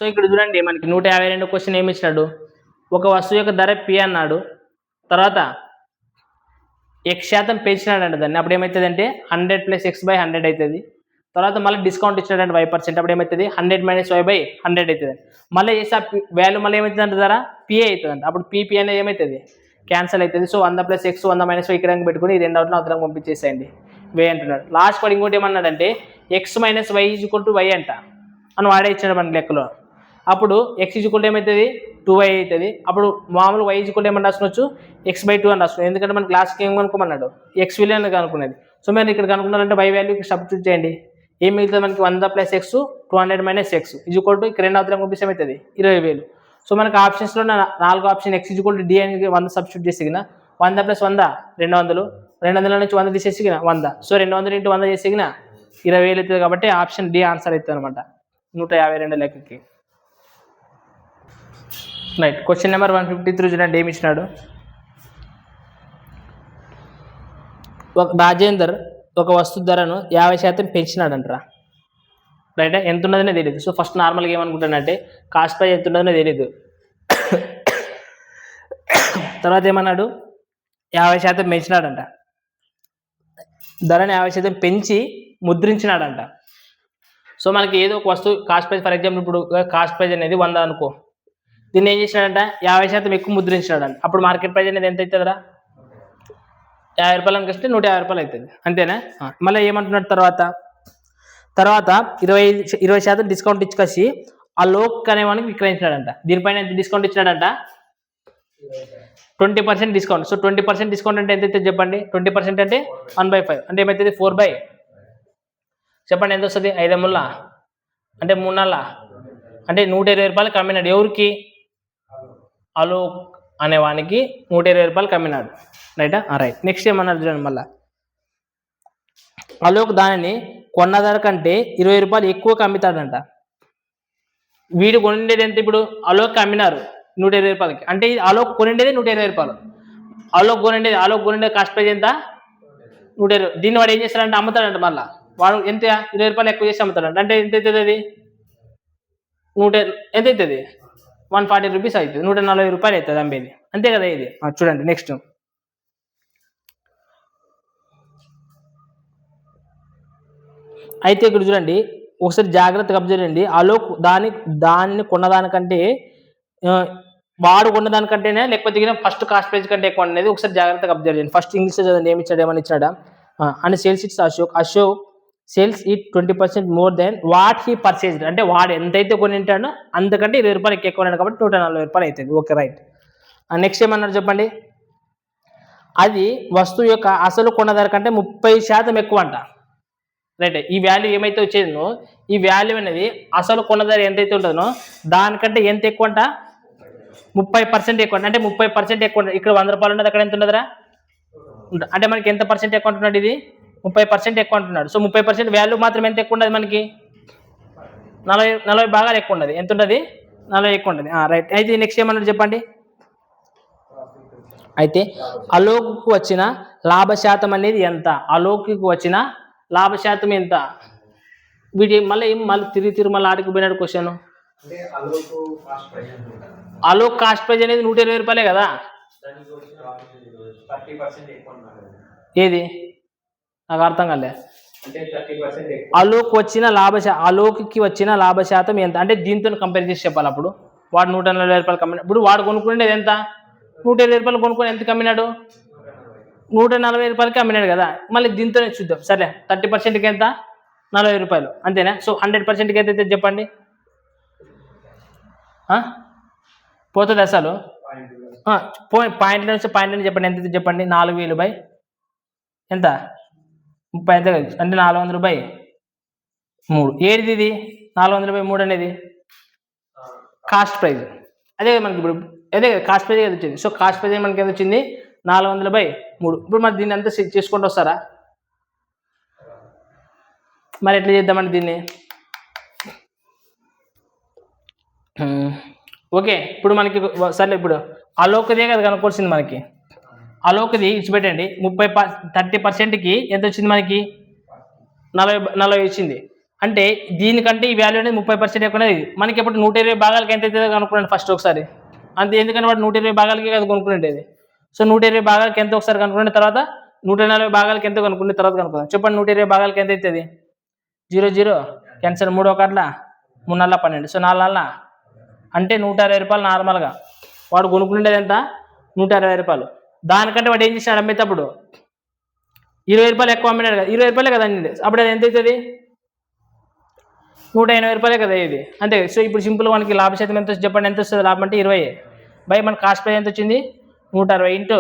So ఇక్కడ చూడండి మనకి 152 క్వశ్చన్ ఏమి ఇచ్చినాడు, ఒక వస్తువు యొక్క ధర పి అన్నాడు, తర్వాత x% పెంచినాడంట దాన్ని, అప్పుడు ఏమవుతుంది అంటే 100 + x/100 అవుతుంది. తర్వాత మళ్ళీ డిస్కౌంట్ ఇచ్చినాడంటే 5%, అప్పుడు ఏమవుతుంది 100 - y/100 అవుతుంది. మళ్ళీ చేసి ఆ వాల్యూ మళ్ళీ ఏమవుతుంది అంటే ధర పిఏ అవుతుంది. అప్పుడు పి అనేది ఏమవుతుంది క్యాన్సల్ అవుతుంది. సో 100 + x 100 - y ఇక్కడ పెట్టుకుని ఈ రెండు అవుట్లను అవతలకు పంపించేసేయండి వే అంటున్నాడు. లాస్ట్ వాడు ఇంకోటి ఏమన్నాడంటే x - y = y అంట అని వాడే ఇచ్చాడు మన లెక్కలో. అప్పుడు x = ఏమవుతుంది 2y అవుతుంది. అప్పుడు మామూలు y = ఏమని రాసుకోవచ్చు x/2 అని రాసుకోవచ్చు. ఎందుకంటే మన క్లాస్కి ఏం కనుక్కోమన్నాడు x విలువ అని కనుక్కునేది. సో మీరు ఇక్కడ కనుక్కున్నారంటే y వాల్యూ సబ్స్టిట్యూట్ చేయండి. ఏం మిగులుతుంది మనకి 100 + x 200 - x = ఇక్కడ రెండు అవతలకు పంపిస్తే అవుతుంది 20,000. సో మనకి ఆప్షన్స్లో 4 ఆప్షన్ x = d అని 100 సబ్స్టిట్యూట్ చేసిగిన 100 + 100 200, 200 నుంచి 100 తీసేసిగిన 100. సో 200 × 100 చేసిగిన 20,000 అవుతుంది. కాబట్టి ఆప్షన్ డి ఆన్సర్ అవుతుంది అనమాట 152 లెక్కకి. రైట్. క్వశ్చన్ నెంబర్ 153 చూడండి ఏమి ఇచ్చినాడు. రాజేందర్ ఒక వస్తువు ధరను 50% పెంచినాడంటరా. రైట్. ఎంత ఉన్నదనే తెలియదు. సో ఫస్ట్ నార్మల్గా ఏమనుకుంటానంటే కాస్ట్ ప్రైస్ ఎంత ఉన్నదనే తెలియదు. తర్వాత ఏమన్నాడు 50% పెంచినాడంట, ధరని 50% పెంచి ముద్రించినాడంట. సో మనకి ఏదో ఒక వస్తువు కాస్ట్ ప్రైస్, ఫర్ ఎగ్జాంపుల్ ఇప్పుడు కాస్ట్ ప్రైస్ అనేది 100 అనుకో, దీన్ని ఏం చేసినాడంట 50% ఎక్కువ ముద్రించినాడంట. అప్పుడు మార్కెట్ ప్రైస్ అనేది ఎంత అవుతుందిరా 50 రూపాయలు అనిపిస్తే 150 రూపాయలు అవుతుంది. అంతేనా. మళ్ళీ ఏమంటున్నాడు తర్వాత 20% డిస్కౌంట్ ఇచ్చుకొచ్చి ఆ లోక్ అనేవానికి విక్రయించినాడంట. దీనిపైన ఎంత డిస్కౌంట్ ఇచ్చినాడంట 20% డిస్కౌంట్. సో 20% డిస్కౌంట్ అంటే ఎంత అవుతుంది చెప్పండి. 20% అంటే 1/5 అంటే ఏమవుతుంది 4/, చెప్పండి ఎంత వస్తుంది 5 ముళ్ళ అంటే 3 నెలల అంటే 120 రూపాయలు కమ్మినాడు. ఎవరికి అలోక్ అనేవానికి 120 రూపాయలు కమ్మినాడు. రైటా. రైట్. నెక్స్ట్ ఏమన్నారు చూడండి. మళ్ళీ అలోక్ దానిని కొన్న ధర కంటే 20 రూపాయలు ఎక్కువ కమ్మితాడంట. వీడు కొనిండేది ఎంత, ఇప్పుడు అలోక్ అమ్మినారు 120 రూపాయలకి, అంటే అలోక్ కొనిండేది 120 రూపాయలు. అలోక్ కొనిండే కాస్ట్ ప్రైస్ ఎంత 120. దీన్ని వాడు ఏం చేస్తాడంటే అమ్ముతాడంట. మళ్ళీ వాడు ఎంత 20 రూపాయలు ఎక్కువ చేసి అమ్ముతాడంట. అంటే ఎంత అవుతుంది అది ఎంత అవుతుంది 140 రూపీస్ అవుతుంది. 140 రూపాయలు అవుతుంది అమ్మేది. అంతే కదా ఇది. చూడండి నెక్స్ట్. అయితే ఇక్కడ చూడండి ఒకసారి జాగ్రత్తగా అబ్జర్వ్ చేయండి. అలోక్ దాన్ని కొన్నదానికంటే వాడు కొన్నదానికంటేనే లేకపోతే ఫస్ట్ కాస్ట్ ప్రైస్ కంటే ఎక్కువ అనేది ఒకసారి జాగ్రత్తగా అబ్జర్వ్ చేయండి. ఫస్ట్ ఇంగ్లీష్లో చదవండి ఏమి ఇచ్చాడు, ఏమని ఇచ్చాడా. And sales it's Ashok sales it 20% more than what he purchased. అంటే వాడు ఎంతైతే కొనింటాడో అంతకంటే 20 రూపాయలు ఎక్కువ కొన్నాడు కాబట్టి 140 రూపాయలు అవుతుంది. Okay right. నెక్స్ట్ ఏమన్నారు చెప్పండి. అది వస్తువు యొక్క అసలు కొన్న ధర కంటే 30% ఎక్కువ అంట. రైట్. ఈ వాల్యూ ఏమైతే వచ్చేదో ఈ వాల్యూ అనేది అసలు కొన్న ధర ఎంతైతే ఉంటుందో దానికంటే ఎంత ఎక్కువ అంట 30% ఎక్కువ. అంటే 30% ఎక్కువ. ఇక్కడ 100 రూపాయలు ఉన్నది, అక్కడ ఎంత ఉన్నదిరా అంటే మనకి ఎంత పర్సెంట్ ఎక్కువ అంటున్నాడు, ఇది 30% ఎక్కువ అంటున్నాడు. సో 30% వాల్యూ మాత్రం ఎంత ఎక్కువ ఉండదు మనకి 40 భాగాలు ఎక్కువ ఉండదు. ఎంత ఉంటుంది 40 ఎక్కువ ఉంటుంది. రైట్. అయితే నెక్స్ట్ ఏమన్నాడు చెప్పండి. అయితే అలోక్కు వచ్చిన లాభశాతం అనేది ఎంత, అలోక్కి వచ్చిన లాభశాతం ఎంత. వీటి మళ్ళీ తిరిగి మళ్ళీ ఆడికి పోయినాడు క్వశ్చన్. అలోక్ కాస్ట్ ప్రైస్ అనేది 120 రూపాయలే కదా. ఏది నాకు అర్థం కాలే. అలోక్కి వచ్చిన లాభశాతం ఎంత అంటే దీంతో కంపేర్ చేసి చెప్పాలి. అప్పుడు వాడు 140 రూపాయలు కమ్మినాడు. ఇప్పుడు వాడు కొనుక్కునేది ఎంత 120 రూపాయలు కొనుక్కొని ఎంత కమ్మినాడు 140 రూపాయలకి అమ్మినాడు కదా. మళ్ళీ దీంతోనే చూద్దాం. సరే 30%కి ఎంత 40 రూపాయలు అంతేనా. సో 100%కి ఎంత అయితే చెప్పండి. పోతుంది అసలు పాయింట్ నుంచి చెప్పండి ఎంత చెప్పండి. 4000 బై ఎంత 30 ఎంత అంటే 400/3. ఏది ఇది 400/3 అనేది కాస్ట్ ప్రైస్. అదే మనకి ఇప్పుడు అదే కాస్ట్ ప్రైజ్ ఏది వచ్చింది. సో కాస్ట్ ప్రైజ్ మనకి ఎంత వచ్చింది 400/3. ఇప్పుడు మరి దీన్ని అంతా చేసుకుంటూ వస్తారా, మరి ఎట్లా చేద్దామండి దీన్ని. ఓకే ఇప్పుడు మనకి సరే ఇప్పుడు అలోక్దే కదా కనుక్కోవాల్సింది మనకి. అలోక్ది ఇచ్చిపెట్టండి 30% 30%కి ఎంత వచ్చింది మనకి 40 వచ్చింది. అంటే దీనికంటే ఈ వాల్యూ అనేది 30% ఎక్కువ అనేది మనకి ఇప్పుడు 120 భాగాలకి ఎంత అవుతుందో కనుక్కున్నాను ఫస్ట్ ఒకసారి. అంతే, ఎందుకంటే వాడు 120 భాగాలకి కదా కొనుక్కునేది. సో 120 భాగాలకి ఎంత ఒకసారి కనుక్కున్న తర్వాత 140 భాగాలకి ఎంత కనుక్కున్న తర్వాత కనుక్కుందాం. చెప్పండి 120 భాగాలకి ఎంత అవుతుంది? 0 0 క్యాన్సర్, 3 1 3 4 12. సో 4 4 అంటే 160 రూపాయలు నార్మల్గా వాడు కొనుక్కునేది ఎంత? 160 రూపాయలు. దానికంటే వాడు ఏం చేసినాడు అమ్మేటప్పుడు 20 రూపాయలు ఎక్కువ అమ్మినాడు కదా, 20 రూపాయలే కదా అండి. అప్పుడు అది ఎంత అవుతుంది? 180 రూపాయలే కదా ఇది, అంతే. సో ఇప్పుడు సింపుల్ మనకి లాభ శాతం ఎంత వస్తుంది చెప్పండి? ఎంత వస్తుంది లాభం అంటే 20 బై మన కాస్ట్ ప్రైస్ ఎంత వచ్చింది? 160 ఇంటూ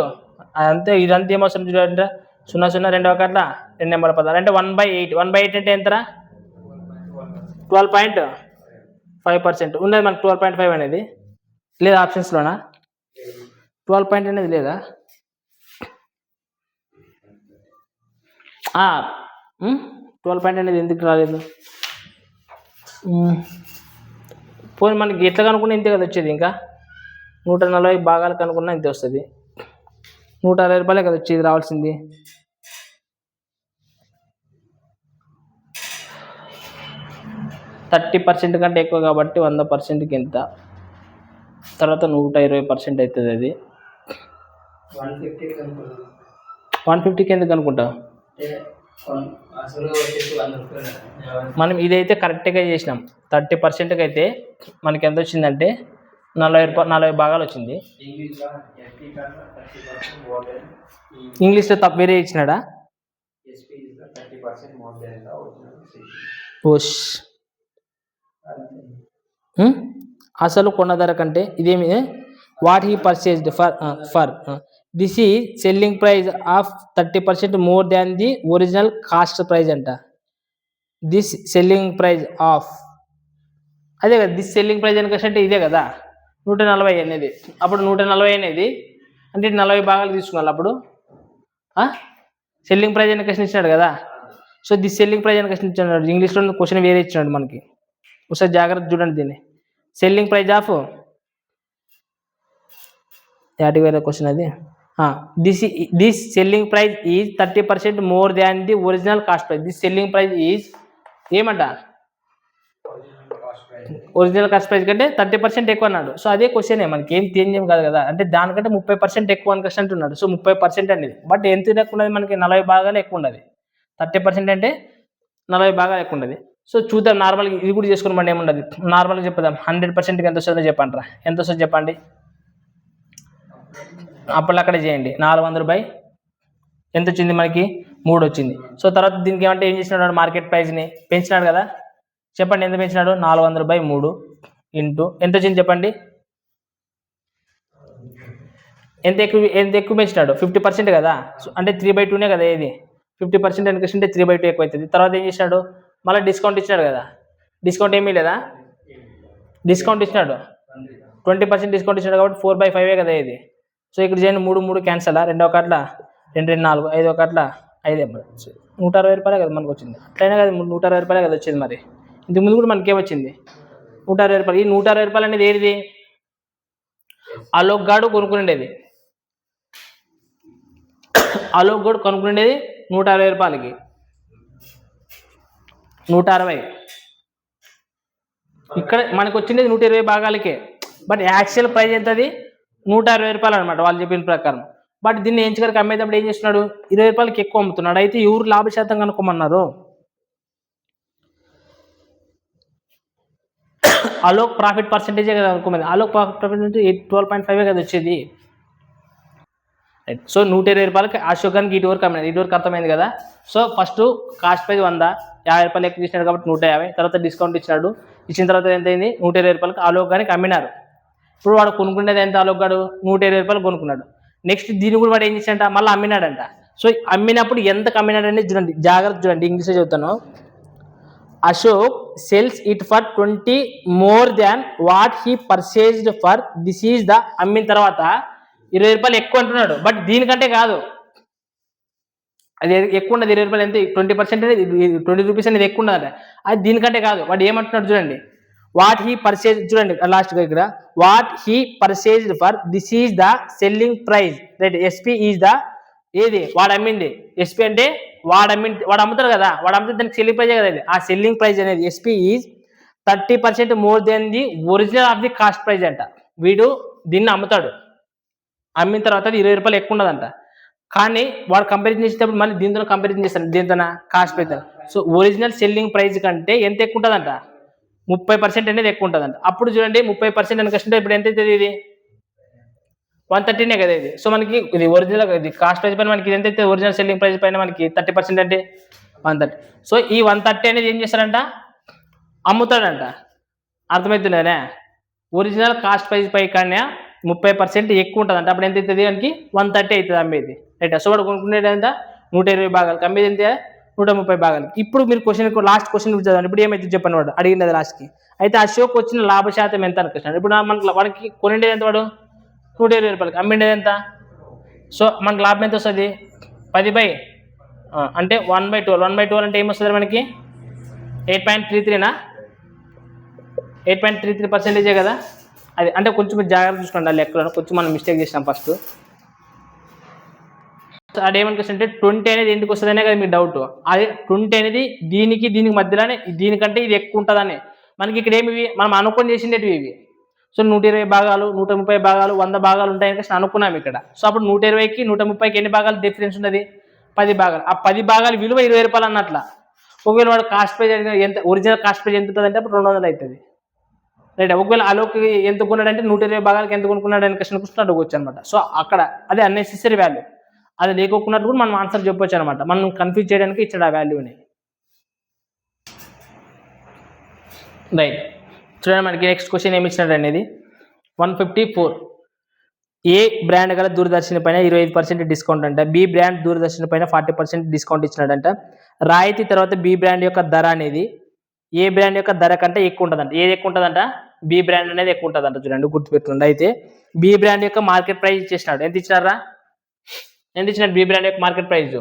అంతే. ఇదంతా ఏమవసరం చూడండి, 0 0 2 1 2 నెంబర్ 16 అంటే 1/8. 1/8 అంటే ఎంతరా? 12.5% ఉన్నది మనకు. 12.5 అనేది లేదా ఆప్షన్స్లోనా? 12 అనేది లేదా? 12 అనేది ఎందుకు రాలేదు? పోనీ మనకి ఎట్లా కనుక్కున్నా ఇంతే కదా వచ్చేది. ఇంకా 140 భాగాలు కనుక్కున్నా ఇంతే వస్తుంది. 160 రూపాయలే కదా వచ్చేది రావాల్సింది. %30 కంటే ఎక్కువ కాబట్టి 100%కి ఎంత? తర్వాత 120% అవుతుంది. అది 150కి ఎందుకు అనుకుంటావు? మనం ఇదైతే కరెక్ట్గా చేసినాం. 30%కి అయితే మనకి ఎంత వచ్చిందంటే 40 భాగాలు వచ్చింది. ఇంగ్లీష్లో తప్ప వేరే ఇచ్చినాడా? ఓష్, అసలు కొన్న ధర కంటే ఇదేమి? What he purchased for this ఈ selling price of 30% more than the original cost price అంట. దిస్ సెల్లింగ్ ప్రైజ్ ఆఫ్, అదే కదా దిస్ సెల్లింగ్ ప్రైజ్ అంటే ఇదే కదా 140 అనేది. అప్పుడు 140 అనేది అంటే 40 భాగాలు తీసుకున్నాను. అప్పుడు సెల్లింగ్ ప్రైజ్ అని క్వశ్చన్ ఇచ్చినాడు కదా. సో దిస్ సెల్లింగ్ ప్రైజ్ అని క్వశ్చన్ ఇచ్చినాడు. ఇంగ్లీష్లో క్వశ్చన్ వేరే ఇచ్చినాడు మనకి. ఒకసారి జాగ్రత్త చూడండి దీన్ని. సెల్లింగ్ ప్రైజ్ ఆఫ్ వేరే క్వశ్చన్ అది. This selling praise is 30% more than the original cost praise. This selling praise is ఏమంట? ఒరిజినల్ కాస్ట్ ప్రైజ్ కంటే 30% ఎక్కువ అన్నాడు. సో అదే క్వశ్చనే, మనకి ఏం చేంజ్ ఏం కాదు కదా. అంటే దానికంటే 30% ఎక్కువ అని క్వశ్చన్ అంటున్నాడు. సో 30% అనేది, బట్ ఎంత ఎక్కువ ఉన్నది మనకి? 40 భాగాలు ఎక్కువ ఉన్నది. 30% అంటే 40 భాగాలు ఎక్కువ ఉన్నది. సో చూద్దాం, నార్మల్గా ఇది కూడా చేసుకుని మనం ఏముండదు. నార్మల్గా చెప్దాం 100%కి ఎంత వస్తుందో చెప్పండి రా. ఎంత వస్తుందో చెప్పండి. అప్పుడు అక్కడే చేయండి. 400 ఎంత వచ్చింది మనకి? 3 వచ్చింది. సో తర్వాత దీనికి ఏమంటే ఏం చేసినాడు? మార్కెట్ ప్రైస్ని పెంచినాడు కదా. చెప్పండి ఎంత పెంచినాడు? 400/3 ఇంటూ ఎంత వచ్చింది చెప్పండి? ఎంత ఎక్కువ పెంచినాడు? 50% కదా. అంటే 3/2నే కదా ఇది. 50% అనుకుంటే 3/2 ఎక్కువ అవుతుంది. తర్వాత ఏం చేసినాడు? మళ్ళీ డిస్కౌంట్ ఇచ్చినాడు కదా. డిస్కౌంట్ ఏమీ లేదా? డిస్కౌంట్ ఇచ్చినాడు, 20% డిస్కౌంట్ ఇచ్చినాడు కాబట్టి 4/5 కదా ఇది. సో ఇక్కడ చేయండి, 3 3 క్యాన్సల్. 2 1 2 2 4 5 1 5 160 రూపాయలే కదా మనకు వచ్చింది. అట్లయినా కదా 160 రూపాయలే కదా వచ్చేది. మరి ఇంతకు ముందు కూడా మనకేం వచ్చింది? 160 రూపాయలు. ఈ 160 రూపాయలు అనేది ఏది? అలోక్ గాడు కొనుక్కునేది. అలోక్ గాడు కొనుక్కునేది 160 రూపాయలకి. 160. ఇక్కడ మనకు వచ్చింది 120 భాగాలకే. బట్ యాక్చువల్ ప్రైస్ ఎంత? అది 160 రూపాయలు అనమాట వాళ్ళు చెప్పిన ప్రకారం. బట్ దీన్ని ఎంచుకరికి అమ్మేటప్పుడు ఏం చేస్తున్నాడు? 20 రూపాయలకి ఎక్కువ అమ్ముతున్నాడు. అయితే ఎవరు లాభశాతం కనుక్కోమన్నారు? అలోక్ ప్రాఫిట్ పర్సెంటేజే కదా అనుకోమది. అలోక్ ప్రాఫిట్ అంటే 12.5 కదా వచ్చేది. రైట్. సో 120 రూపాయలకి అశోక్ గారికి ఇటు వరకు అమ్మినాడు. ఇటు వరకు అర్థమైంది కదా. సో ఫస్ట్ కాస్ట్ ప్రైస్ 100, 50 రూపాయలు ఎక్కువ ఇచ్చినాడు కాబట్టి 150. తర్వాత డిస్కౌంట్ ఇచ్చినాడు. ఇచ్చిన తర్వాత ఎంత అయింది? 120 రూపాయలకి అలోక్ గారికి అమ్మినారు. ఇప్పుడు వాడు కొనుక్కునేది ఎంత? అలోక్ గాడు 120 రూపాయలు కొనుక్కున్నాడు. నెక్స్ట్ దీన్ని కూడా వాడు ఏం చేశాడంట? మళ్ళీ అమ్మినాడంట. సో అమ్మినప్పుడు ఎంత అమ్మినాడని చూడండి, జాగ్రత్త చూడండి. ఇంగ్లీష్లో చెప్తాను. Ashok cells it for 20 more than what he purchased for. This is the, అమ్మిన తర్వాత 20 రూపాయలు ఎక్కువ అంటున్నాడు. బట్ దీనికంటే కాదు, అది ఎక్కువ ఉన్నది 20 రూపాయలు. ఎంత? 20% అనేది 20 రూపీస్ అనేది ఎక్కువ ఉన్నదట. అది దీనికంటే కాదు. వాడు ఏమంటున్నాడు చూడండి. వాట్ హీ పర్చేజ్, చూడండి లాస్ట్గా ఇక్కడ what he purchased for. This is the selling praise. Right. SP is the, ఏది వాడు అమ్మింది. ఎస్పీ అంటే వాడు అమ్ముతాడు కదా, వాడు అమ్మితే దానికి సెల్లింగ్ ప్రైజే కదా ఇది. ఆ సెల్లింగ్ ప్రైజ్ అనేది SP is 30% more than the original of the cost price అంట. వీడు దీన్ని అమ్ముతాడు, అమ్మిన తర్వాత అది 20 రూపాయలు ఎక్కువ ఉండదంట. కానీ వాడు కంపారిజన్ చేసేటప్పుడు మళ్ళీ దీంతో కంపారిజన్ చేస్తాడు, దీంతో cost praise. So original selling praise కంటే ఎంత ఎక్కువ ఉంటుందంట, 30% అనేది ఎక్కువ ఉంటుందంట. అప్పుడు చూడండి 30% అని కష్టం ఇప్పుడు ఎంత అవుతుంది, ఇది 130 కదా ఇది. సో మనకి ఇది ఒరిజినల్, ఇది కాస్ట్ ప్రైజ్ పైన మనకి ఎంత అయితే ఒరిజినల్ సెల్లింగ్ ప్రైజ్ పైన మనకి 30% అంటే 130. సో ఈ 130 అనేది ఏం చేస్తాడంట, అమ్ముతాడంట. అర్థమవుతుందనే, ఒరిజినల్ కాస్ట్ ప్రైజ్ పై కన్నా 30% ఎక్కువ ఉంటుందంట. అప్పుడు ఎంత అవుతుంది, మనకి 130 అవుతుంది అమ్మేది, రైట్. సో వాడు కొనుక్కునేది ఎంత, 120 భాగాలు, అమ్మేది ఎంత 130 భాగాలు. ఇప్పుడు మీరు లాస్ట్ క్వశ్చన్ చదవండి. ఇప్పుడు ఏమైతే చెప్పండి, వాడు అడిగినది లాస్ట్కి. అయితే ఆ షోకి వచ్చిన లాభ శాతం ఎంత అనుకుంటున్నాడు. ఇప్పుడు మనకి వాడికి కొనిండేది ఎంత, వాడు 120 రూపాయలకి, అమ్మిండేది ఎంత. సో మనకి లాభం ఎంత వస్తుంది, 10 అంటే 1/12. 1/12 అంటే ఏమొస్తుంది మనకి 8.33నా, 8.33% కదా అది. అంటే కొంచెం జాగ్రత్త చూసుకోండి ఆ లెక్కలో, కొంచెం మనం మిస్టేక్ చేసినాం ఫస్ట్. అదేమనుకుంటే 20 అనేది ఎందుకు వస్తుందనే కదా మీకు డౌట్. అదే 20 అనేది దీనికి మధ్యలోనే, దీనికంటే ఇది ఎక్కువ ఉంటుందని మనకి ఇక్కడ ఏమి మనం అనుకొని చేసిండేటివి ఇవి. సో 120 భాగాలు, 130 భాగాలు, 100 భాగాలు ఉంటాయని కలిసి అనుకున్నాం ఇక్కడ. సో అప్పుడు 120కి 130కి ఎన్ని భాగాలు డిఫరెన్స్ ఉన్నది, 10 భాగాలు. ఆ 10 భాగాలు విలువ 20 రూపాయలు అన్నట్ల. ఒకవేళ వాడు కాస్ట్ ప్రైజ్ ఎంత, ఒరిజినల్ కాస్ట్ ప్రైజ్ ఎంత ఉంటుంది అంటే అప్పుడు 200 అవుతుంది, రైట్. ఒకవేళ అలోకి ఎంత కొన్నాడంటే 120 భాగాలకి ఎంత కొనుక్కున్నాడు అని క్వశ్చన్ అడగవచ్చు అనమాట. సో అక్కడ అదే అన్నెసెసరీ వాల్యూ, అది లేకొకున్నట్టు కూడా మనం ఆన్సర్ చెప్పొచ్చు అనమాట. మనం కన్ఫ్యూజ్ చేయడానికి ఇచ్చాడు ఆ వాల్యూని, రైట్. చూడండి మనకి నెక్స్ట్ క్వశ్చన్ ఏమి ఇచ్చినాడు అనేది 154. ఏ బ్రాండ్ గల దూరదర్శన్ పైన 25% డిస్కౌంట్ అంట. బి బ్రాండ్ దూరదర్శన్ పైన 40% డిస్కౌంట్ ఇచ్చినాడంట. రాయితీ తర్వాత బి బ్రాండ్ యొక్క ధర అనేది ఏ బ్రాండ్ యొక్క ధర కంటే ఎక్కువ ఉంటుందంట. ఏది ఎక్కువ ఉంటుందంట, బి బ్రాండ్ అనేది ఎక్కువ ఉంటుందంట. చూడండి గుర్తుపెట్టుకోండి. అయితే బి బ్రాండ్ యొక్క మార్కెట్ ప్రైస్ ఇచ్చేసినాడు. ఎంత ఇచ్చినారా, ఎంత ఇచ్చినాడు, బి బ్రాండ్ యొక్క మార్కెట్ ప్రైస్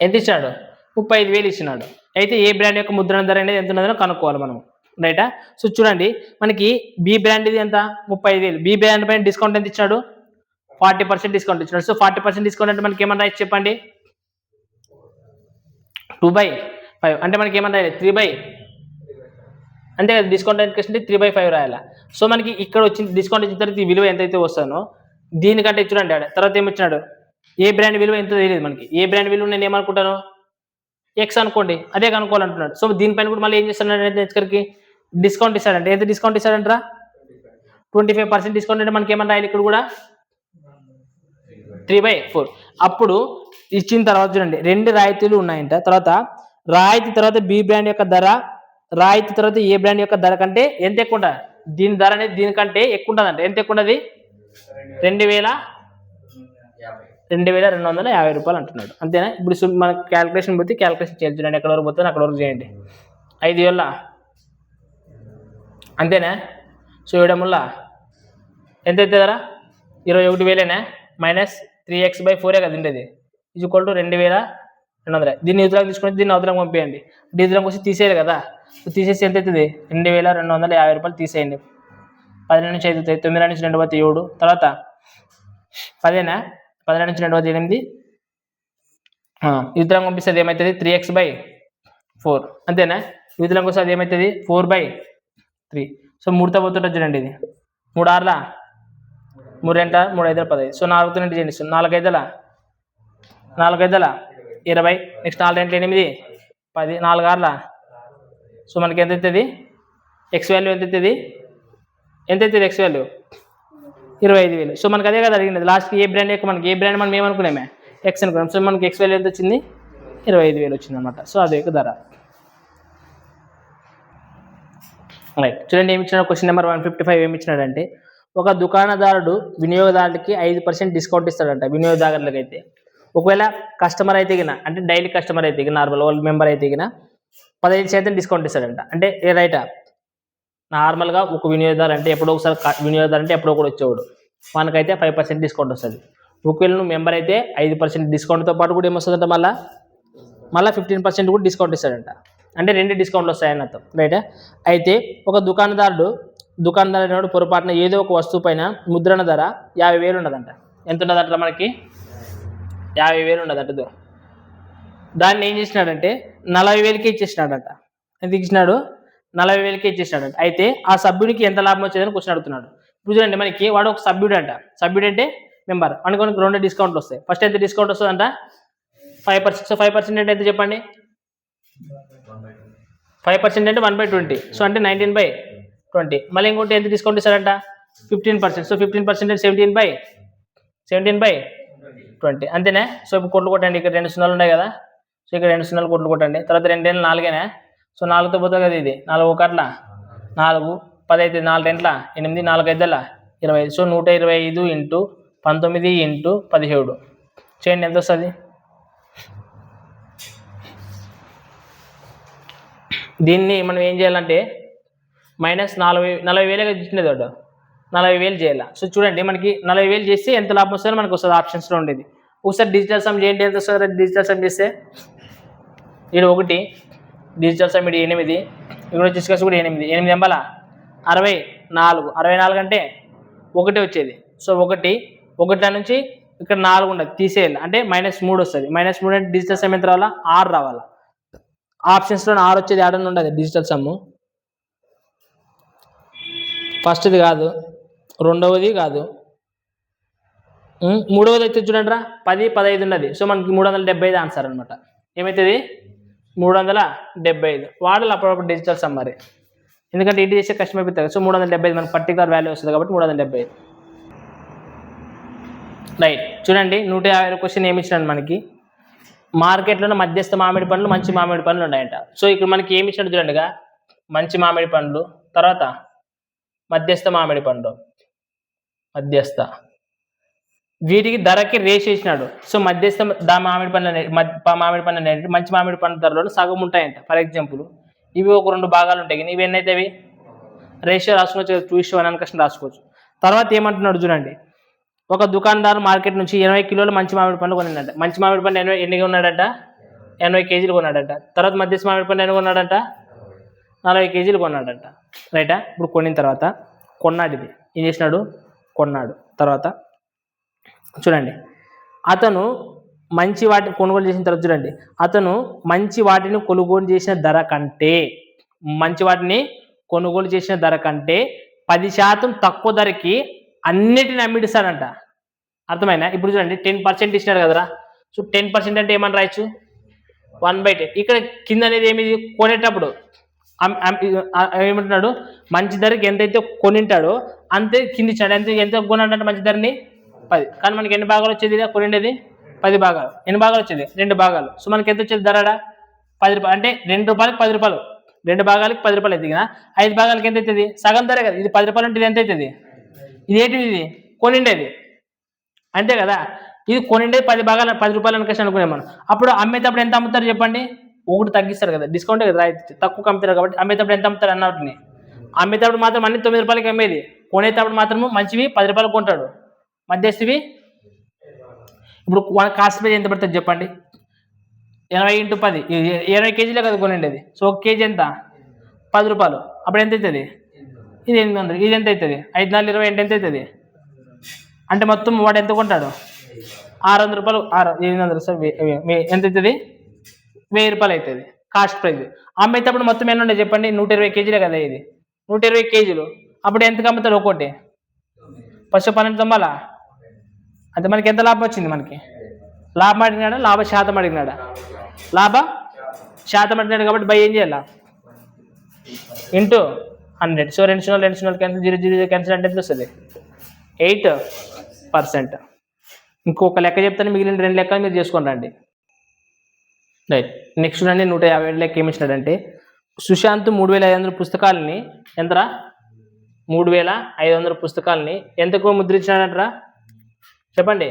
ఎంత ఇచ్చినాడు, 35,000 ఇచ్చినాడు. అయితే ఏ బ్రాండ్ యొక్క ముద్రణ ధర అనేది ఎంత ఉన్నదో కనుక్కోవాలి మనం, రైటా. సో చూడండి మనకి బి బ్రాండ్ ఇది ఎంత, 35,000. బి బ్రాండ్ పైన డిస్కౌంట్ ఎంత ఇచ్చాడు, 40% డిస్కౌంట్ ఇచ్చినాడు. సో 40% డిస్కౌంట్ అంటే మనకి ఏమన్నా రాయొచ్చు చెప్పండి, 2/5 అంటే మనకి ఏమన్నా రాయాలి 3/, అంతే కదా. డిస్కౌంట్ ఎంత 3/5 రాయాలి. సో మనకి ఇక్కడ వచ్చింది డిస్కౌంట్ ఇచ్చిన తర్వాత ఈ విలువ ఎంతైతే వస్తానో దీనికంటే చూడండి తర్వాత ఏమిచ్చినాడు, ఏ బ్రాండ్ విలువ ఎంత తెలియదు మనకి. ఏ బ్రాండ్ విలువ నేను ఏమనుకుంటాను, ఎక్స్ అనుకోండి, అదే కనుక్కోవాలంటున్నాడు. సో దీనిపైన కూడా మళ్ళీ ఏం చేస్తున్నాడు, నెక్స్ట్కి డిస్కౌంట్ ఇస్తాడంటే ఎంత డిస్కౌంట్ ఇస్తాడంటారా, 25% డిస్కౌంట్ అంటే మనకి ఏమన్నా రాయాలి ఇక్కడ కూడా 3/4. అప్పుడు ఇచ్చిన తర్వాత చూడండి 2 రాయితీలు ఉన్నాయంట. తర్వాత రాయితీ తర్వాత బి బ్రాండ్ యొక్క ధర, రాయితీ తర్వాత ఏ బ్రాండ్ యొక్క ధర కంటే ఎంత ఎక్కువ ఉంటుంది, దీని ధర అనేది దీనికంటే ఎక్కువ ఉంటుందంట. ఎంత ఎక్కువ ఉన్నది, 2,250 రూపాయలు అంటున్నాడు, అంతేనా. ఇప్పుడు మన క్యాలిక్యులేషన్ పోతే క్యాలిక్యులేషన్ చేయాలి. చూడండి ఎక్కడ వరకు పోతే అక్కడ వరకు చేయండి. 5,000 అంతేనా. సో ఇవ్వడం వల్ల ఎంత అవుతుందరా, 21,000 మైనస్ 3x/4 కదా ఉండేది, ఈజ్ ఈక్వల్ టు 2,200. దీన్ని ఇతరులకు తీసుకుని దీన్ని అవతలకు పంపించండి. ఇతరులకు వచ్చి తీసేయాలి కదా. తీసేసి ఎంత అవుతుంది, 2,250 రూపాయలు తీసేయండి. 12 నుంచి 5 అవుతాయి, 9 నుంచి 2 పోతే 7, తర్వాత 10 12 నుంచి 2 పోతే 8. ఇతరులకు పంపిస్తే అది ఏమవుతుంది 3x/4 అంతేనా. ఇతరులకు వస్తే అది ఏమవుతుంది 4/3. సో 3తో పోతుంటుంది చూడండి, ఇది 3 6 3 2 3 5 15. సో 4తో చేయండి. So 4 5 20, next 4 2 8 10, 4 6. సో మనకి ఎంత అవుతుంది, ఎక్స్ వాల్యూ ఎంత అవుతుంది, ఎక్స్ వాల్యూ 25,000. సో మనకి అదే కదా అడిగినది లాస్ట్కి ఏ బ్రాండ్ యొక్క, మనకి ఏ బ్రాండ్ మనం ఏమనుకున్నామే ఎక్స్ అనుకున్నాం. సో మనకి ఎక్స్ వాల్యూ ఎంత వచ్చింది, 25,000 వచ్చింది అనమాట. సో అదే ధర, రైట్. చూడండి ఏమి ఇచ్చినాడు, క్వశ్చన్ నెంబర్ 155 ఏమి ఇచ్చినాడంటే, ఒక దుకాణదారుడు వినియోగదారులకి 5% డిస్కౌంట్ ఇస్తాడంట. వినియోగదారులకి అయితే ఒకవేళ కస్టమర్ అయితే గిన, అంటే డైలీ కస్టమర్ అయితే గిన, నార్మల్ వాళ్ళ మెంబర్ అయితే గిన 15% డిస్కౌంట్ ఇస్తాడంట. అంటే ఏ రైటా, నార్మల్గా ఒక వినియోగదారు అంటే ఎప్పుడో ఒకసారి వినియోగదారు అంటే ఎప్పుడో కూడా వచ్చేవాడు, మనకైతే 5% డిస్కౌంట్ వస్తుంది. ఒకవేళ నువ్వు మెంబర్ అయితే 5% డిస్కౌంట్తో పాటు కూడా ఏమొస్తుందంట, మళ్ళీ 15% కూడా డిస్కౌంట్ ఇస్తాడంట. అంటే 2 డిస్కౌంట్లు వస్తాయని అర్థం, రైటా. అయితే ఒక దుకాణదారుడు పొరపాటున ఏదో ఒక వస్తువు పైన ముద్రణ ధర 50,000 ఉండదంట. ఎంత ఉండదంట మనకి, 50,000 ఉండదంట. దాన్ని ఏం చేసినాడంటే 40,000కి ఇచ్చేసినాడంట. ఎంత ఇచ్చినాడు? 40,000కి ఇచ్చేసినాడంట. అయితే ఆ సభ్యుడికి ఎంత లాభం వచ్చేదని క్వశ్చన్ అడుగుతున్నాడు. ఇప్పుడు చూడండి, మనకి వాడు ఒక సభ్యుడు అంట. సభ్యుడు అంటే మెంబర్. అనుకోనికి 2 డిస్కౌంట్లు వస్తాయి. ఫస్ట్ ఎంత డిస్కౌంట్ వస్తుందంట? 5%. సో 5% అంటే ఎంత చెప్పండి? 5% అంటే 1/20. సో అంటే 19/20. మళ్ళీ ఇంకోటి ఎంత డిస్కౌంట్ ఇస్తారంట? 15%. సో 15% అంటే 17/20. అంతేనే. సో ఇప్పుడు కొట్లు కొట్టండి. ఇక్కడ 2 సున్నాలు ఉన్నాయి కదా. సో ఇక్కడ 2 సున్నాలు కొట్లు కొట్టండి. తర్వాత 2 2 4 సో 4తో పోతుంది కదా ఇది. 4 1 4 10 అయితే 4 2 8 4 5 25. సో 125 ఇంటూ 19 ఇంటూ 17 చేయండి, ఎంత వస్తుంది? దీన్ని మనం ఏం చేయాలంటే మైనస్ 40,000 ఇచ్చినది వాడు 40,000 చేయాలి. సో చూడండి, మనకి 40,000 చేస్తే ఎంత లాభం వస్తుందో మనకు వస్తుంది. ఆప్షన్స్లో ఉండేది. ఒకసారి డిజిటల్ సమ్ చేయండి, ఎంత వస్తుంది? డిజిటల్ సమ్ చేస్తే ఇది 1, డిజిటల్ సమ్ ఇది 8, ఇక్కడ వచ్చేసి కూడా 8 8 ఎంబల 64 అంటే 1 వచ్చేది. సో 1 నుంచి ఇక్కడ 4 ఉండదు, తీసేయాలి. అంటే -3 వస్తుంది. -3 అంటే డిజిటల్ సమ్ ఎంత రావాలా? 6 రావాలా. ఆప్షన్స్లో 6 వచ్చేది ఆడని ఉండదు డిజిటల్ సమ్. ఫస్ట్ది కాదు, రెండవది కాదు, మూడవది అయితే చూడండి రా 10 15 ఉన్నది. సో మనకి 375 ఆన్సర్ అనమాట. ఏమవుతుంది? 375 వాడాలి అప్పుడప్పుడు డిజిటల్ సమ్ మరి, ఎందుకంటే ఇంటి చేసే కష్టం అయిపోతుంది. సో 375 మనకు పర్టికులర్ వాల్యూ వస్తుంది కాబట్టి 375. రైట్. చూడండి 150 క్వశ్చన్ ఏమి ఇచ్చినాడు మనకి? మార్కెట్లోనే మధ్యస్థ మామిడి పండ్లు, మంచి మామిడి పండ్లు ఉన్నాయంట. సో ఇక్కడ మనకి ఏమి ఇచ్చినాడు చూడండిగా, మంచి మామిడి పండ్లు, తర్వాత మధ్యస్థ మామిడి పండు, మధ్యస్థ, వీటికి ధరకి రేషియో ఇచ్చినాడు. సో మధ్యస్థ మామిడి పండ్లు అనేది మంచి మామిడి పండు ధరలో సగం ఉంటాయంట. ఫర్ ఎగ్జాంపుల్ ఇవి ఒక 2 భాగాలు ఉంటాయి. ఇవి ఎన్నైతే అవి రేషియో రాసుకోవచ్చు, 2:1 అని కష్టం రాసుకోవచ్చు. తర్వాత ఏమంటున్నాడు చూడండి, ఒక దుకాణదారు మార్కెట్ నుంచి 80 కిలోలు మంచి మామిడి పండ్లు కొనిందంట. మంచి మామిడి పండు ఎన్ని కొన్నాడంట? 80 కేజీలు కొన్నాడంట. తర్వాత మధ్యస్థ మామిడి పండు ఎన్ని కొన్నాడంట? 40 కేజీలు కొన్నాడంట. రైటా? ఇప్పుడు కొనిన తర్వాత కొన్నాడు, ఇది ఏం చేసినాడు? కొన్నాడు. తర్వాత చూడండి, అతను మంచి వాటిని కొనుగోలు చేసిన తర్వాత చూడండి, అతను మంచి వాటిని కొనుగోలు చేసిన ధర కంటే 10% తక్కువ ధరకి అన్నిటిని అమ్మిడిస్తాడంట. అర్థమైనా? ఇప్పుడు చూడండి 10% ఇచ్చినాడు కదరా. సో 10% అంటే ఏమని రాయొచ్చు? 1/10. ఇక్కడ కింద అనేది ఏమి? కొనేటప్పుడు ఏమంటున్నాడు? మంచి ధరకి ఎంతైతే కొనింటాడో అంతే కింద ఇచ్చాడు. ఎంత కొన్నాడంటే మంచి ధరని 10. కానీ మనకి ఎన్ని భాగాలు వచ్చేది? కొనిండేది 10 భాగాలు. ఎన్ని భాగాలు వచ్చేది? 2 భాగాలు. సో మనకి ఎంత వచ్చేది ధర? 10 రూపాయలు. అంటే 2 రూపాయలకి 10 రూపాయలు, 2 భాగాలకి 10 రూపాయలు అవుతుంది కదా. 5 భాగాలకి ఎంత అవుతుంది? సగం ధర కదా. ఇది 10 రూపాయలు అంటే ఇది ఎంత అవుతుంది? ఇది ఏంటిది? ఇది కొనిండేది, అంతే కదా. ఇది కొనిండేది 10 భాగాలు 10 రూపాయలు అనుకేసి అనుకున్నాం మనం. అప్పుడు అమ్మేటప్పుడు ఎంత అమ్ముతారు చెప్పండి? 1 తగ్గిస్తారు కదా, డిస్కౌంట్ కదా, తక్కువ అమ్ముతారు కాబట్టి. అమ్మేటప్పుడు ఎంత అమ్ముతారు అన్నట్టుని? అమ్మేటప్పుడు మాత్రం అన్ని 9 రూపాయలకి అమ్మేది. కొనేటప్పుడు మాత్రము మంచివి 10 రూపాయలు కొంటాడు, మధ్యస్థివి. ఇప్పుడు కాస్ట్ ప్రైస్ ఎంత పడుతుంది చెప్పండి? 80 × 10 20 కేజీలే కదా కొనిండేది. సో 1 కేజీ ఎంత? 10 రూపాయలు. అప్పుడు ఎంత అవుతుంది? ఇది 800. ఇది ఎంత అవుతుంది? 5 4 20 ఎంత అవుతుంది? అంటే మొత్తం వాడు ఎంత కొంటాడు? 600 రూపాయలు. 800 సార్ ఎంత అవుతుంది? 1000 రూపాయలు అవుతుంది కాస్ట్ ప్రైస్. అమ్మేటప్పుడు మొత్తం ఎన్ని ఉండే చెప్పండి? 120 కేజీలే కదా ఇది, 120 కేజీలు. అప్పుడు ఎంతకు అమ్ముతాడు ఒక్కోటి? ఫస్ట్ 12 తొమ్మాలా? అంటే మనకి ఎంత లాభం వచ్చింది? మనకి లాభం అడిగినాడా? లాభ శాతం అడిగినాడా? లాభ శాతం అడిగినాడు కాబట్టి బై ఏం చేయాలా? ఇంటూ 100. సో 2 0 క్యాన్సిల్, 0 0 క్యాన్సిల్ అంటే ఎంత వస్తుంది? 8%. ఇంకొక లెక్క చెప్తాను, మిగిలిన 2 లెక్కలు మీరు చేసుకొని రండి. రైట్. నెక్స్ట్ అండి 150 లెక్క ఏమి ఇచ్చినాడంటే, సుశాంత్ 3500 పుస్తకాలని ఎంతరా? 3500 పుస్తకాలని ఎంతకు ముద్రించినాడంటరా చెప్పండి?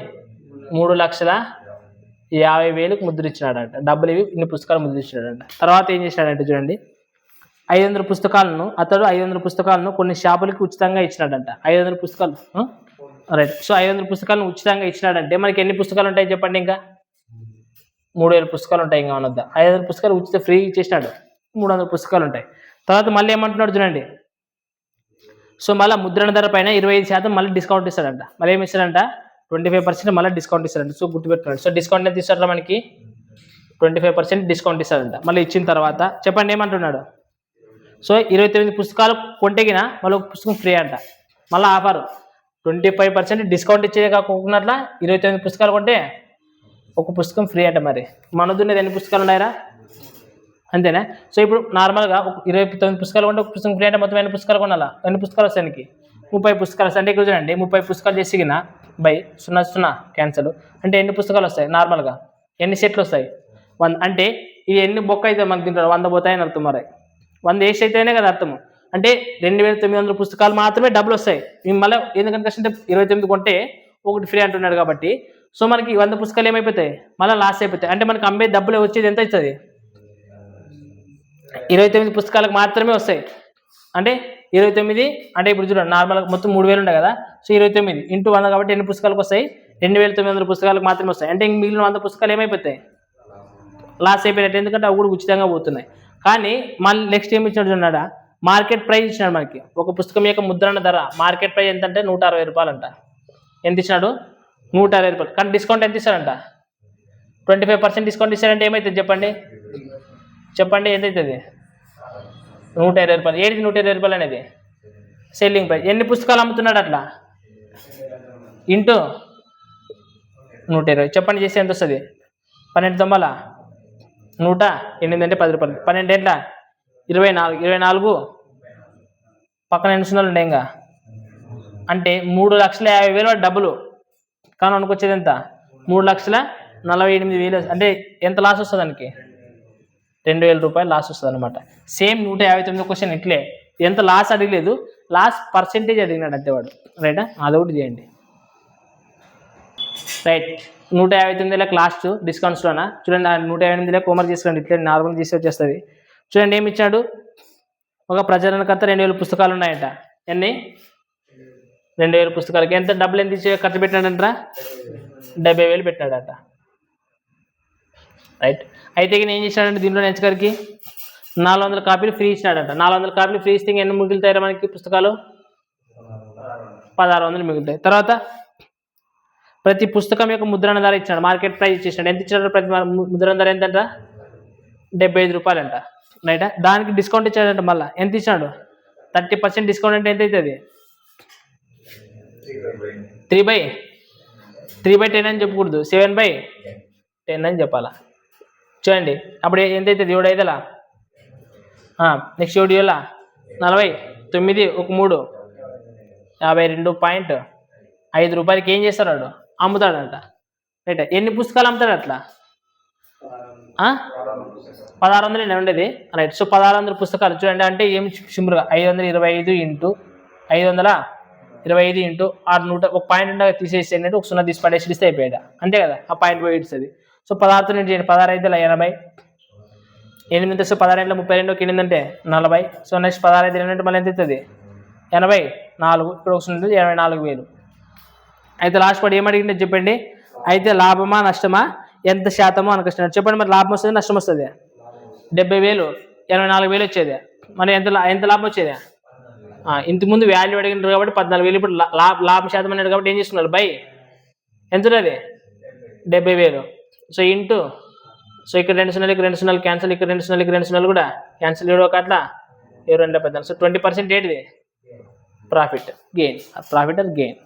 3,50,000కు ముద్రించినాడంట. డబ్బులు ఇవి, ఇన్ని పుస్తకాలు ముద్రించినాడంట. తర్వాత ఏం చేసినాడంటే చూడండి, 500 పుస్తకాలను అతడు 500 పుస్తకాలను కొన్ని షాపులకి ఉచితంగా ఇచ్చినాడంట. 500 పుస్తకాలు. రైట్. సో 500 పుస్తకాలను ఉచితంగా ఇచ్చినాడంటే మనకి ఎన్ని పుస్తకాలు ఉంటాయి చెప్పండి? ఇంకా 3000 పుస్తకాలు ఉంటాయి. ఇంకా అనొద్దా? 500 పుస్తకాలు ఉచిత ఫ్రీ ఇచ్చేసినాడు, 300 పుస్తకాలు ఉంటాయి. తర్వాత మళ్ళీ ఏమంటున్నాడు చూడండి, సో మళ్ళీ ముద్రణ ధర పైన 25% మళ్ళీ డిస్కౌంట్ ఇస్తాడంట. మళ్ళీ ఏమి ఇస్తాడంట? 25% మళ్ళీ డిస్కౌంట్ ఇస్తాడంట. సో గుర్తుపెట్టుకోండి. సో డిస్కౌంట్ ఎంత ఇస్తారా మనకి? 25% డిస్కౌంట్ ఇస్తాడంట. మళ్ళీ ఇచ్చిన తర్వాత చెప్పండి ఏమంటున్నాడు. సో 29 పుస్తకాలు కొంటేగిన మళ్ళీ ఒక పుస్తకం ఫ్రీ అంట. మళ్ళీ ఆఫర్ 25% డిస్కౌంట్ ఇచ్చేది కాకుండా 29 పుస్తకాలు కొంటే ఒక పుస్తకం ఫ్రీ అంట. మరి మనదున్నది ఎన్ని పుస్తకాలు ఉన్నాయరా, అంతేనా? సో ఇప్పుడు నార్మల్గా ఒక 29 పుస్తకాలు కొంటే ఒక పుస్తకం ఫ్రీ అంటే మొత్తం ఎన్ని పుస్తకాలు కొనాలా, ఎన్ని పుస్తకాలు వస్తాయి? 30 పుస్తకాలు అంటే ఇక్కడ చూడండి 30 పుస్తకాలు చేసిగిన బై 0 క్యాన్సల్ అంటే ఎన్ని పుస్తకాలు వస్తాయి? నార్మల్గా ఎన్ని సెట్లు వస్తాయి? 100. అంటే ఇది ఎన్ని బొక్క అయితే మనకు దీంట్లో 100 పోతాయని అర్థం. మరి 100 వేస్ట్ అయితేనే కదా అర్థము. అంటే 2900 పుస్తకాలు మాత్రమే డబ్బులు వస్తాయి. మళ్ళీ ఎందుకంటే కష్టం 29 కొంటే ఒకటి ఫ్రీ అంటున్నాడు కాబట్టి సో మనకి 100 పుస్తకాలు ఏమైపోతాయి, మళ్ళీ లాస్ అయిపోతాయి. అంటే మనకి అమ్మే డబ్బులు వచ్చేది ఎంత అవుతుంది? 29 పుస్తకాలకు మాత్రమే వస్తాయి. అంటే 29 అంటే ఇప్పుడు చూడండి నార్మల్గా మొత్తం 3000 ఉంటాయి కదా. సో 29 ఇంటూ 100 కాబట్టి ఎన్ని పుస్తకాలకు వస్తాయి? 2900 పుస్తకాలకు మాత్రమే వస్తాయి. అంటే మిగిలిన 100 పుస్తకాలు ఏమైపోతాయి? లాస్ అయిపోయినట్టు. ఎందుకంటే అవి కూడా ఉచితంగా పోతున్నాయి. కానీ మళ్ళీ నెక్స్ట్ ఏమి ఇచ్చినాడు చూడాడా, మార్కెట్ ప్రైస్ ఇచ్చినాడు మనకి. ఒక పుస్తకం యొక్క ముద్రణ ధర మార్కెట్ ప్రైస్ ఎంత అంటే 160 రూపాయలు అంట. ఎంత ఇచ్చినాడు? 160 రూపాయలు. కానీ డిస్కౌంట్ ఎంత ఇస్తాడంట? 25% డిస్కౌంట్ ఇస్తాడంటే ఏమవుతుంది చెప్పండి? చెప్పండి ఎంత అవుతుంది? 120 రూపాయలు. ఏది 120 రూపాయలు అనేది? Selling price. ఎన్ని పుస్తకాలు అమ్ముతున్నాడు అట్లా? ఇంటూ 120. చెప్పండి చేస్తే ఎంత వస్తుంది? 12 తొంభల 108 అంటే 10 రూపాయలు. 12 ఏంట్లా 24. 24 పక్కన ఎన్ని సున్నాలు ఉంటాయి ఇంకా? అంటే 3,50,000 డబ్బులు. కానీ అనుకొచ్చేది ఎంత? 3,48,000. అంటే ఎంత లాస్ వస్తుంది దానికి? 2,000 రూపాయలు లాస్ వస్తుంది అనమాట. సేమ్ 159 క్వశ్చన్ ఇట్లే. ఎంత లాస్ అడగలేదు, లాస్ పర్సెంటేజ్ అడిగినాడు అంతే వాడు. రైటా? అదొకటి చేయండి. రైట్. 159 లాస్ట్ డిస్కౌంట్స్లోనా చూడండి. 158 హోంవర్క్ చేసుకోండి. ఇట్లా నార్మల్ చేసి వచ్చేస్తుంది. చూడండి ఏమి ఇచ్చాడు. ఒక ప్రజలకర్త 2000 పుస్తకాలు ఉన్నాయంట. ఎన్ని? 2000 పుస్తకాలకి ఎంత డబ్బులు ఎంత ఇచ్చి ఖర్చు పెట్టినాడంటరా? 70,000 పెట్టినాడట. రైట్. అయితే ఏం చేసినాడంటే దీంట్లో నెంచకరికి 400 కాపీలు ఫ్రీ ఇచ్చినాడంట. 400 కాపీలు ఫ్రీ ఇస్తే ఎన్ని మిగులుతాయి మనకి పుస్తకాలు? 1600 మిగులుతాయి. తర్వాత ప్రతి పుస్తకం యొక్క ముద్రణ ధర ఇచ్చినాడు. మార్కెట్ ప్రైస్ ఇచ్చేసినాడు. ఎంత ఇచ్చినాడు? ప్రతి ముద్రణ ధర ఎంతంట? 75 రూపాయలు అంట. రైటా? దానికి డిస్కౌంట్ ఇచ్చాడంట. మళ్ళీ ఎంత ఇచ్చినాడు? 30% డిస్కౌంట్ అంటే ఎంత అవుతుంది? 3/10 అని చెప్పకూడదు, 7/10 అని చెప్పాలా. చూడండి అప్పుడు ఎంత అవుతుంది? 7/5. నెక్స్ట్ 7 49 ఒక 3 52.5 రూపాయలకి ఏం చేస్తాడు? అమ్ముతాడంట. రైట్. ఎన్ని పుస్తకాలు అమ్ముతాడు అట్లా? 1600 ఉండేది. రైట్. సో 1600 పుస్తకాలు చూడండి. అంటే ఏం సింపుల్గా 525 ఇంటూ 525 ఇంటూ 600 ఒక పాయింట్ ఉండగా తీసేసి ఏంటంటే ఒక 0 తీసి పడేసి ఇస్తే అయిపోయాడు. అంతే కదా? ఆ పాయింట్ పోయి ఇస్తుంది. సో 16తో నేను చేయండి. 16 అయితే 80. 8 సో 16 32 8 అంటే 40. సో నెక్స్ట్ 16 అయితే ఏంటంటే మళ్ళీ ఎంత అవుతుంది? 84. ఇక్కడ ఒక 0 84,000. అయితే లాస్ట్ పడి ఏమడిగింటే చెప్పండి. అయితే లాభమా నష్టమా ఎంత శాతమో అనుకుంటున్నాడు చెప్పండి. మరి లాభం వస్తుంది నష్టం వస్తుంది? 70,000 84,000 వచ్చేది. మరి ఎంత లాభం వచ్చేది? ఇంతకుముందు వాల్యూ అడిగినారు కాబట్టి 14,000. ఇప్పుడు లాభ శాతం అన్నాడు కాబట్టి ఏం చేస్తున్నారు? బై ఎంత ఉన్నది? 70,000. సో ఇంటూ సో ఇక్కడ 2 సున్నాలు ఇక్కడ 2 సున్నాలు క్యాన్సిల్, ఇక్కడ 2 సున్నాలు ఇక్కడ 2 సున్నాలు కూడా క్యాన్సిల్. 7 అట్లా 7 2 14. సో 20% ఏంటిది? Profit gain. Profit or gain.